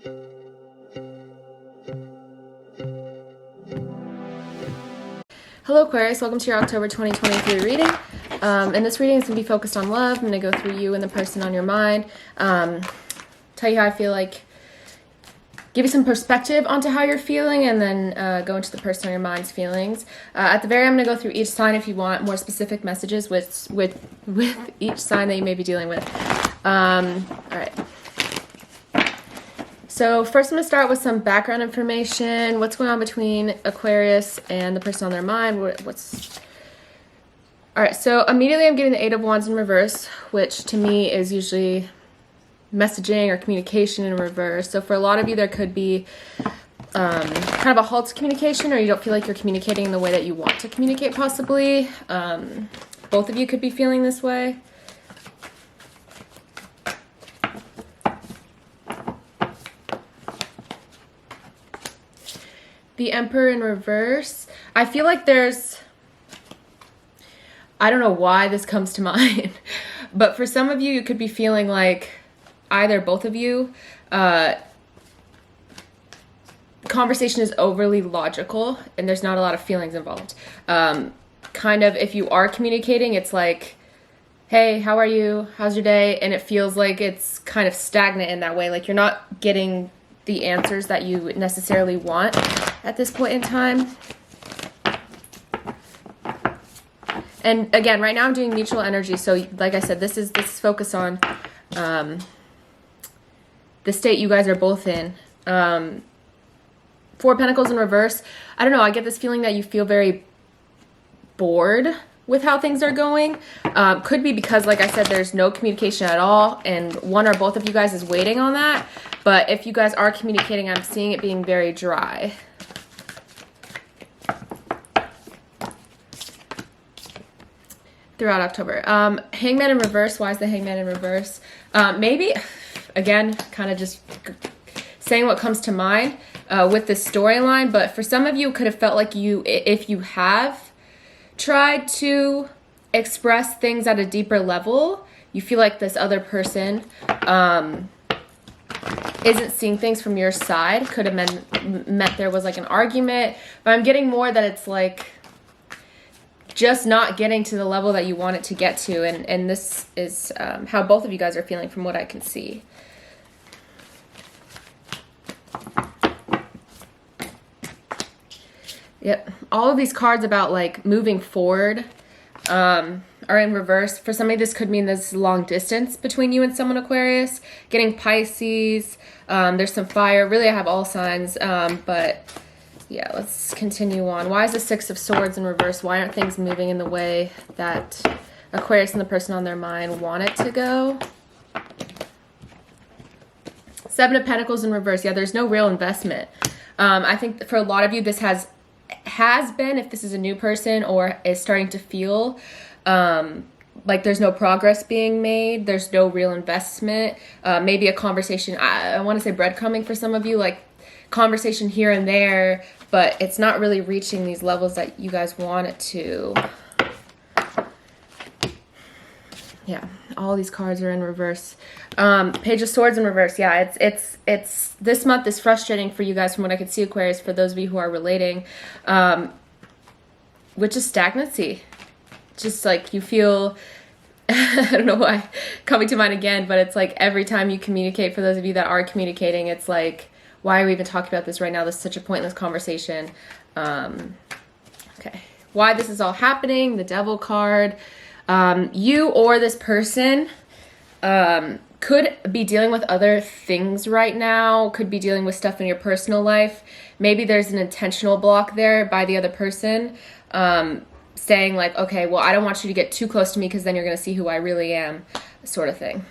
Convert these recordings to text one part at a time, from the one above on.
Hello Aquarius, welcome to your October 2023 reading. And this reading is going to be focused on love. I'm going to go through you and the person on your mind. Tell you how I feel, like give you some perspective onto how you're feeling, and then go into the person on your mind's feelings. At the very end, I'm going to go through each sign if you want more specific messages with each sign that you may be dealing with. Alright. So first I'm going to start with some background information. What's going on between Aquarius and the person on their mind? Alright, so immediately I'm getting the Eight of Wands in reverse, which to me is usually messaging or communication in reverse. So for a lot of you, there could be kind of a halt to communication, or you don't feel like you're communicating in the way that you want to communicate, possibly. Both of you could be feeling this way. The Emperor in reverse. I feel like I don't know why this comes to mind, but for some of you, you could be feeling like either both of you, conversation is overly logical and there's not a lot of feelings involved. Kind of, if you are communicating, it's like, hey, how are you? How's your day? And it feels like it's kind of stagnant in that way. Like you're not getting the answers that you necessarily want at this point in time. And again, right now I'm doing mutual energy. So like I said, this is focused on the state you guys are both in. Four of Pentacles in reverse. I don't know. I get this feeling that you feel very bored with how things are going. Could be because, like I said, there's no communication at all, and one or both of you guys is waiting on that. But if you guys are communicating, I'm seeing it being very dry. Throughout October. Hangman in reverse. Why is the Hangman in reverse? Maybe, again, kind of just saying what comes to mind with this storyline. But for some of you, it could have felt like if you have tried to express things at a deeper level, you feel like this other person isn't seeing things from your side. Could have meant there was like an argument. But I'm getting more that it's like just not getting to the level that you want it to get to. And this is how both of you guys are feeling from what I can see. Yep. All of these cards about like moving forward are in reverse. For somebody, this could mean there's long distance between you and someone, Aquarius. Getting Pisces. There's some fire. Really, I have all signs. But yeah, let's continue on. Why is the Six of Swords in reverse? Why aren't things moving in the way that Aquarius and the person on their mind want it to go? Seven of Pentacles in reverse. Yeah, there's no real investment. I think for a lot of you, this has been, if this is a new person or is starting to feel like there's no progress being made, there's no real investment. Maybe a conversation, I want to say breadcrumbing for some of you, like conversation here and there, but it's not really reaching these levels that you guys want it to. Yeah, all these cards are in reverse. Page of Swords in reverse. Yeah, it's this month is frustrating for you guys from what I can see, Aquarius, for those of you who are relating, which is stagnancy. Just like you feel, I don't know why coming to mind again, but it's like every time you communicate, for those of you that are communicating, it's like, why are we even talking about this right now? This is such a pointless conversation. Okay. Why this is all happening, the Devil card. You or this person could be dealing with other things right now, could be dealing with stuff in your personal life. Maybe there's an intentional block there by the other person, saying like, okay, well, I don't want you to get too close to me because then you're going to see who I really am, sort of thing.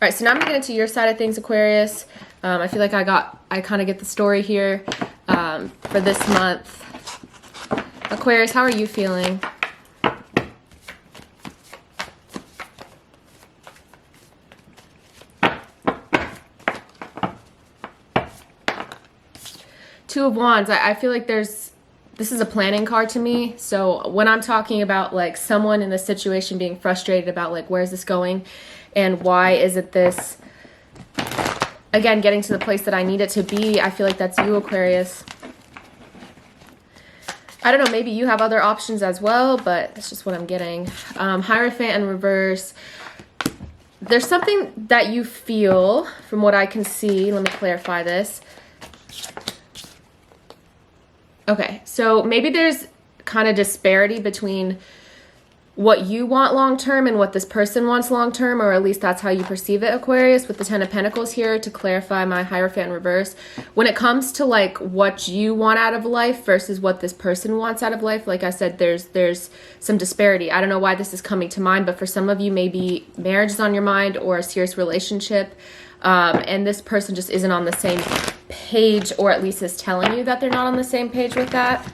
All right, so now I'm going to get into your side of things, Aquarius. I feel like I kind of get the story here for this month. Aquarius, how are you feeling? Two of Wands. I feel like this is a planning card to me. So when I'm talking about like someone in this situation being frustrated about like, where's this going and why is it this again, getting to the place that I need it to be. I feel like that's you, Aquarius. I don't know, maybe you have other options as well, but that's just what I'm getting. Hierophant in reverse. There's something that you feel, from what I can see. Let me clarify this. Okay, so maybe there's kind of disparity between what you want long-term and what this person wants long-term, or at least that's how you perceive it, Aquarius, with the Ten of Pentacles here to clarify my Hierophant in reverse. When it comes to like what you want out of life versus what this person wants out of life, like I said, there's some disparity. I don't know why this is coming to mind, but for some of you, maybe marriage is on your mind or a serious relationship, and this person just isn't on the same page, or at least is telling you that they're not on the same page with that.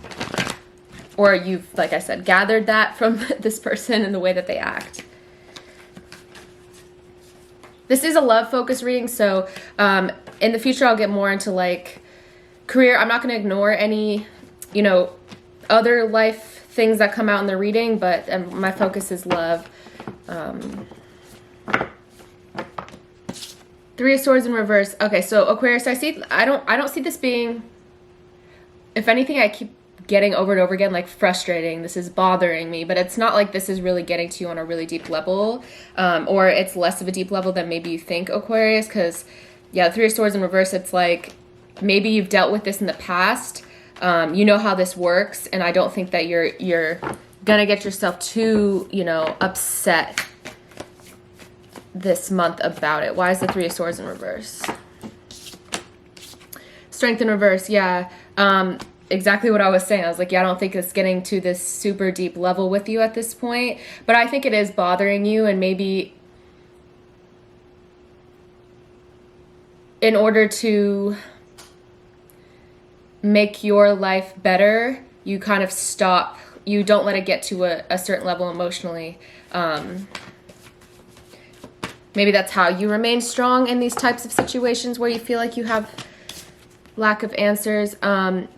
Or you've, like I said, gathered that from this person and the way that they act. This is a love focus reading, so in the future I'll get more into like career. I'm not going to ignore any, you know, other life things that come out in the reading, but my focus is love. Three of Swords in reverse. Okay, so Aquarius, I don't see this being, if anything, I keep getting over and over again, like frustrating. This is bothering me, but it's not like this is really getting to you on a really deep level, or it's less of a deep level than maybe you think, Aquarius, because yeah, Three of Swords in reverse, it's like maybe you've dealt with this in the past, you know how this works, and I don't think that you're gonna get yourself too, you know, upset this month about it. Why is the Three of Swords in reverse? Strength in reverse, yeah. Exactly what I was saying. I was like, yeah, I don't think it's getting to this super deep level with you at this point, but I think it is bothering you, and maybe in order to make your life better, you kind of stop, you don't let it get to a certain level emotionally. Maybe that's how you remain strong in these types of situations where you feel like you have lack of answers.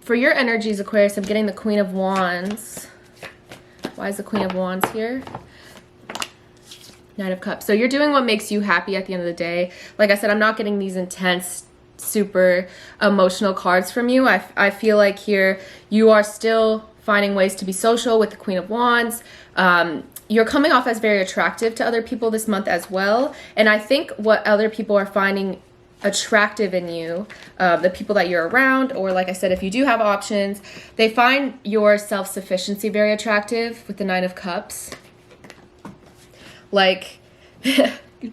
For your energies, Aquarius, I'm getting the Queen of Wands. Why is the Queen of Wands here? Knight of Cups. So you're doing what makes you happy at the end of the day. Like I said, I'm not getting these intense, super emotional cards from you. I feel like here you are still finding ways to be social with the Queen of Wands. You're coming off as very attractive to other people this month as well. And I think what other people are finding attractive in you, the people that you're around, or like I said, if you do have options, they find your self-sufficiency very attractive with the Nine of Cups. Like,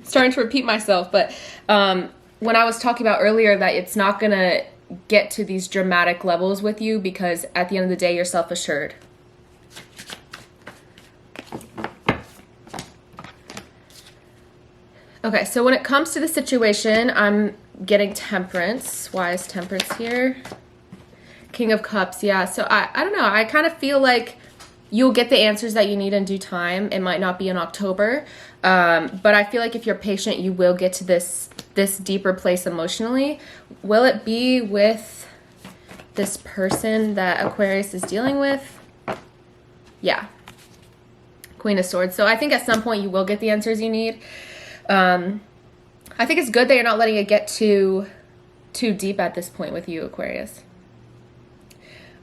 starting to repeat myself, but when I was talking about earlier that it's not gonna get to these dramatic levels with you because at the end of the day, you're self-assured. Okay, so when it comes to the situation, I'm getting Temperance. Why is Temperance here? King of Cups, yeah. So I don't know. I kind of feel like you'll get the answers that you need in due time. It might not be in October, but I feel like if you're patient, you will get to this deeper place emotionally. Will it be with this person that Aquarius is dealing with? Yeah. Queen of Swords. So I think at some point you will get the answers you need. I think it's good that you're not letting it get too deep at this point with you, Aquarius.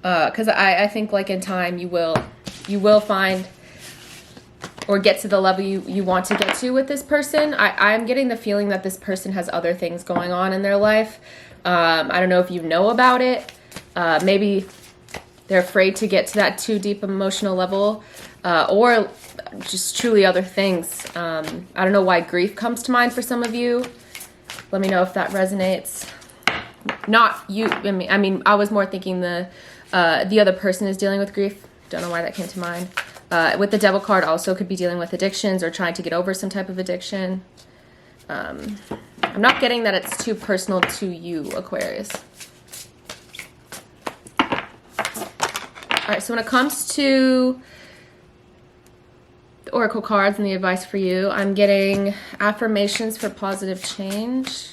Because I think like in time you will find or get to the level you want to get to with this person. I'm getting the feeling that this person has other things going on in their life. I don't know if you know about it. Maybe they're afraid to get to that too deep emotional level, or just truly other things. I don't know why grief comes to mind for some of you. Let me know if that resonates. Not you. I mean, I was more thinking the other person is dealing with grief. Don't know why that came to mind. With the Devil card, also could be dealing with addictions or trying to get over some type of addiction. I'm not getting that it's too personal to you, Aquarius. All right, so when it comes to the Oracle cards and the advice for you, I'm getting affirmations for positive change,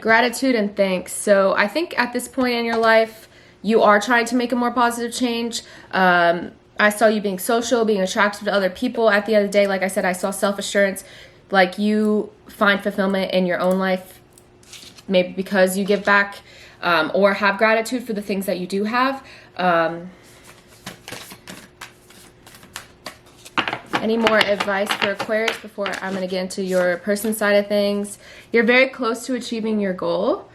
gratitude, and thanks. So I think at this point in your life, you are trying to make a more positive change. I saw you being social, being attractive to other people. At the end of the day, like I said, I saw self-assurance. like you find fulfillment in your own life, maybe because you give back, or have gratitude for the things that you do have. Any more advice for Aquarius before I'm going to get into your person side of things? You're very close to achieving your goal.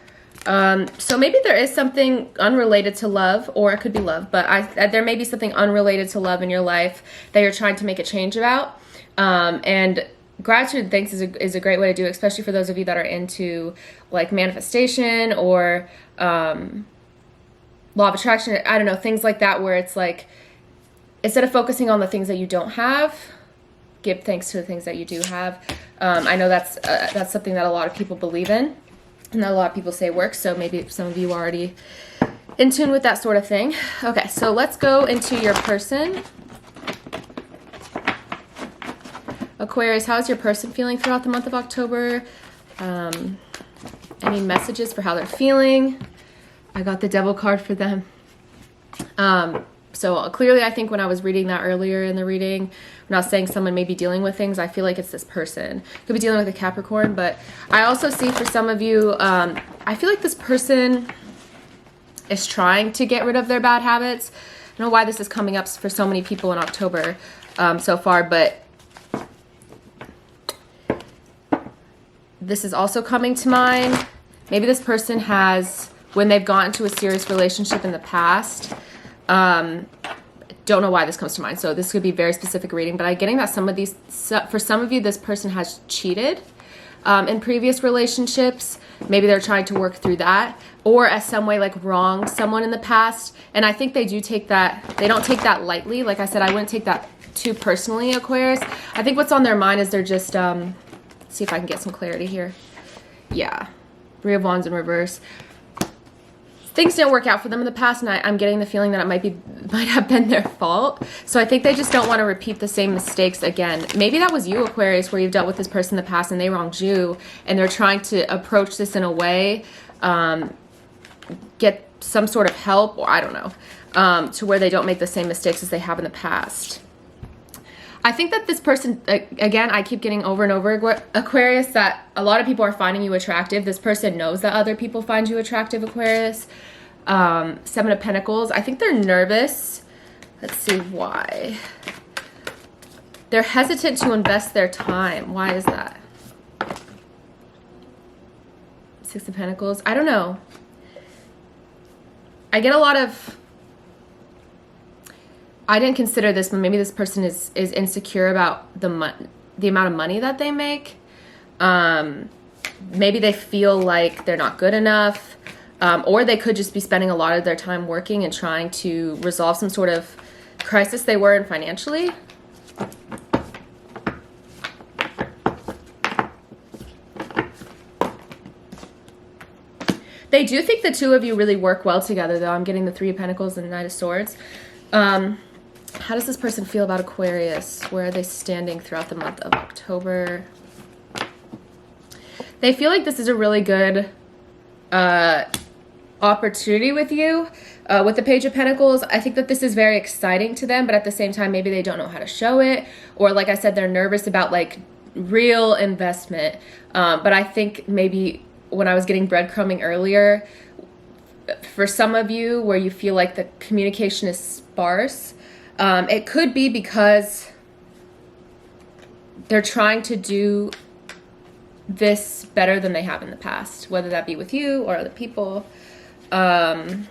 So maybe there is something unrelated to love, or it could be love, but there may be something unrelated to love in your life that you're trying to make a change about. And gratitude and thanks is a great way to do it, especially for those of you that are into like manifestation or law of attraction. I don't know, things like that, where it's like, instead of focusing on the things that you don't have, give thanks to the things that you do have. I know that's something that a lot of people believe in, and that a lot of people say works, so maybe some of you are already in tune with that sort of thing. Okay, so let's go into your person. Aquarius, how is your person feeling throughout the month of October? Any messages for how they're feeling? I got the Devil card for them. So clearly, I think when I was reading that earlier in the reading, when I was saying someone may be dealing with things, I feel like it's this person. Could be dealing with a Capricorn, but I also see for some of you, I feel like this person is trying to get rid of their bad habits. I don't know why this is coming up for so many people in October so far, but this is also coming to mind. Maybe this person has, when they've gotten into a serious relationship in the past, don't know why this comes to mind, so this could be very specific reading, but I'm getting that for some of you, this person has cheated in previous relationships. Maybe they're trying to work through that, or as some way like wronged someone in the past. And I think they don't take that lightly. Like I said, I wouldn't take that too personally, Aquarius. I think what's on their mind is they're just, let's see if I can get some clarity here. Yeah, Three of Wands in reverse. Things didn't work out for them in the past, and I'm getting the feeling that it might have been their fault. So I think they just don't want to repeat the same mistakes again. Maybe that was you, Aquarius, where you've dealt with this person in the past and they wronged you, and they're trying to approach this in a way, get some sort of help, or I don't know, to where they don't make the same mistakes as they have in the past. I think that this person, again, I keep getting over and over, Aquarius, that a lot of people are finding you attractive. This person knows that other people find you attractive, Aquarius. Seven of Pentacles. I think they're nervous. Let's see why. They're hesitant to invest their time. Why is that? Six of Pentacles. I don't know. I get a lot of... I didn't consider this, but maybe this person is insecure about the amount of money that they make. Maybe they feel like they're not good enough, or they could just be spending a lot of their time working and trying to resolve some sort of crisis they were in financially. They do think the two of you really work well together, though. I'm getting the Three of Pentacles and the Knight of Swords. How does this person feel about Aquarius? Where are they standing throughout the month of October? They feel like this is a really good opportunity with you. With the Page of Pentacles, I think that this is very exciting to them, but at the same time, maybe they don't know how to show it. Or like I said, they're nervous about like real investment. But I think maybe when I was getting breadcrumbing earlier, for some of you where you feel like the communication is sparse, it could be because they're trying to do this better than they have in the past, whether that be with you or other people. Towards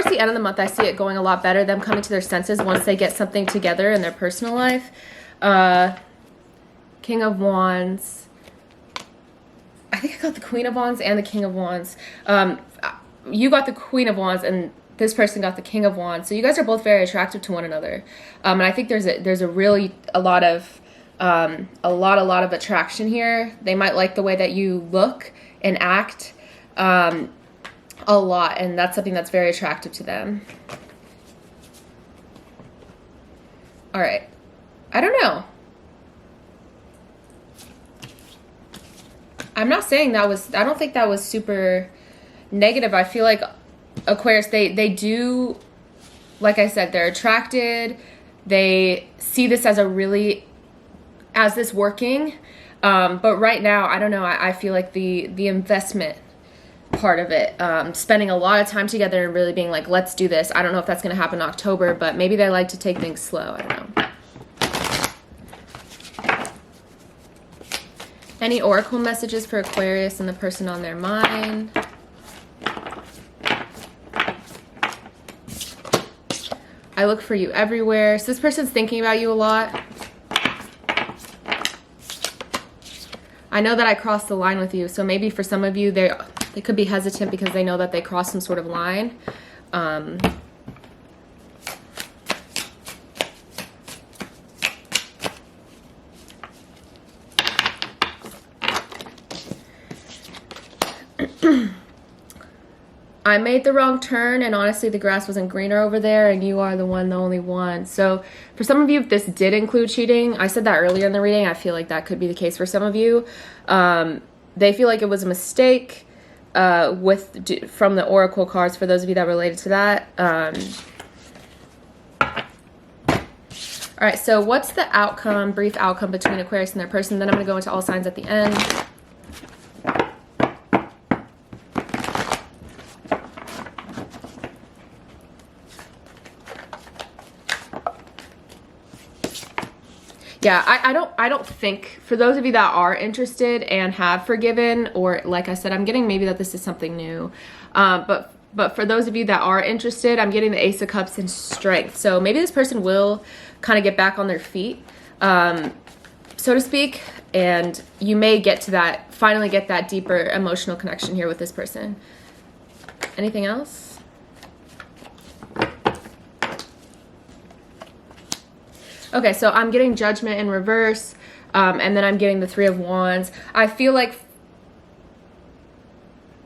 the end of the month, I see it going a lot better, them coming to their senses once they get something together in their personal life. King of Wands. I think I got the Queen of Wands and the King of Wands. You got the Queen of Wands and this person got the King of Wands. So you guys are both very attractive to one another. And I think there's a lot of attraction here. They might like the way that you look and act a lot, and that's something that's very attractive to them. All right. I don't know. I'm not saying I don't think that was super negative. I feel like Aquarius, they do, like I said, they're attracted. They see this as a really as this working. But right now, I don't know, I feel like the investment part of it, spending a lot of time together and really being like, let's do this. I don't know if that's going to happen in October, but maybe they like to take things slow. I don't know. Any oracle messages for Aquarius and the person on their mind? I look for you everywhere. So this person's thinking about you a lot. I know that I crossed the line with you. So maybe for some of you, they could be hesitant because they know that they crossed some sort of line. I made the wrong turn, and honestly the grass wasn't greener over there, and you are the only one. So for some of you, if this did include cheating, I said that earlier in the reading, I feel like that could be the case for some of you. They feel like it was a mistake from the oracle cards, for those of you that related to that. All right, so what's the outcome, brief outcome between Aquarius and their person? Then I'm going to go into all signs at the end. Yeah, I don't think, for those of you that are interested and have forgiven, or like I said, I'm getting maybe that this is something new. But for those of you that are interested, I'm getting the Ace of Cups and Strength. So maybe this person will kind of get back on their feet, so to speak. And you may get to that, finally get that deeper emotional connection here with this person. Anything else? Okay, so I'm getting Judgment in reverse, and then I'm getting the Three of Wands. I feel like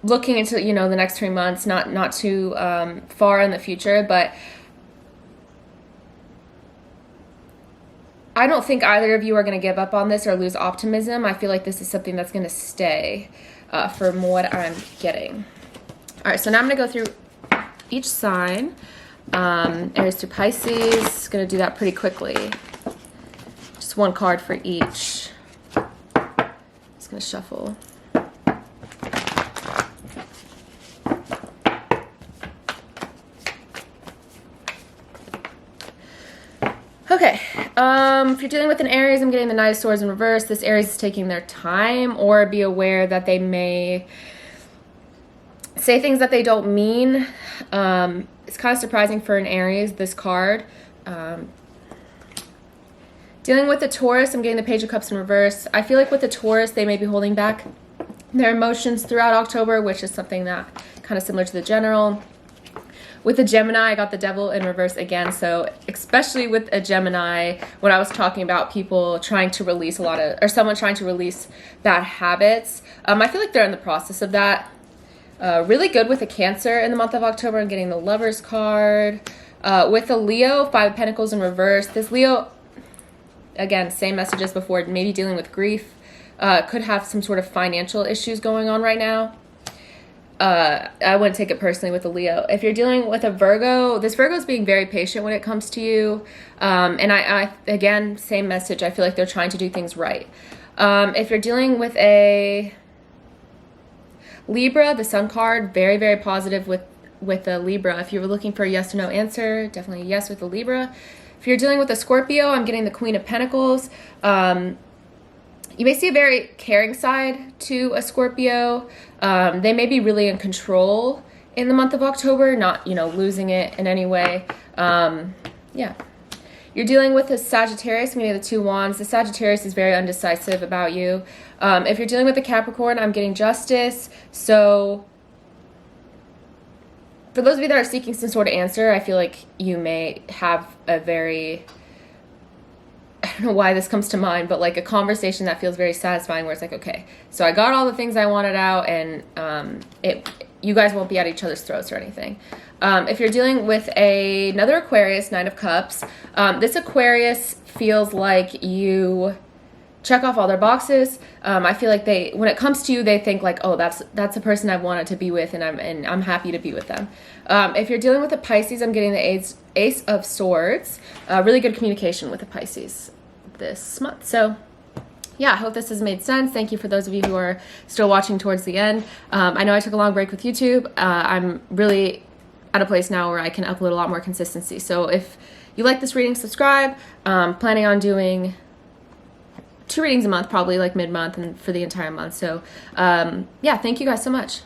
looking into, you know, the next 3 months, not too far in the future, but I don't think either of you are going to give up on this or lose optimism. I feel like this is something that's going to stay from what I'm getting. All right, so now I'm going to go through each sign. Aries to Pisces, gonna do that pretty quickly. Just one card for each. Just gonna shuffle. Okay, if you're dealing with an Aries, I'm getting the Knight of Swords in reverse. This Aries is taking their time, or be aware that they may say things that they don't mean. It's kind of surprising for an Aries, this card. Dealing with the Taurus, I'm getting the Page of Cups in reverse. I feel like with the Taurus, they may be holding back their emotions throughout October, which is something that kind of similar to the General. With the Gemini, I got the Devil in reverse again. So especially with a Gemini, when I was talking about people trying to release someone trying to release bad habits, I feel like they're in the process of that. Really good with a Cancer in the month of October. I'm getting the Lovers card. With a Leo, Five of Pentacles in reverse. This Leo, again, same message as before, maybe dealing with grief. Could have some sort of financial issues going on right now. I wouldn't take it personally with a Leo. If you're dealing with a Virgo, this Virgo is being very patient when it comes to you. And I again, same message. I feel like they're trying to do things right. If you're dealing with a Libra, the Sun card, very, very positive with a Libra. If you were looking for a yes or no answer, definitely a yes with a Libra. If you're dealing with a Scorpio, I'm getting the Queen of Pentacles. You may see a very caring side to a Scorpio. They may be really in control in the month of October, not, you know, losing it in any way. Yeah. You're dealing with a Sagittarius, I'm getting the Two Wands. The Sagittarius is very undecisive about you. If you're dealing with a Capricorn, I'm getting Justice. So for those of you that are seeking some sort of answer, I feel like you may have a very, I don't know why this comes to mind, but like a conversation that feels very satisfying where it's like, okay, so I got all the things I wanted out, and you guys won't be at each other's throats or anything. If you're dealing with another Aquarius, Nine of Cups, this Aquarius feels like you check off all their boxes. I feel like when it comes to you, they think like, oh, that's a person I've wanted to be with, and I'm happy to be with them. If you're dealing with a Pisces, I'm getting the Ace of Swords. Really good communication with a Pisces this month. So yeah, I hope this has made sense. Thank you for those of you who are still watching towards the end. I know I took a long break with YouTube. I'm really at a place now where I can upload a lot more consistency. So if you like this reading, subscribe. Planning on doing 2 readings a month, probably like mid-month and for the entire month. So yeah, thank you guys so much.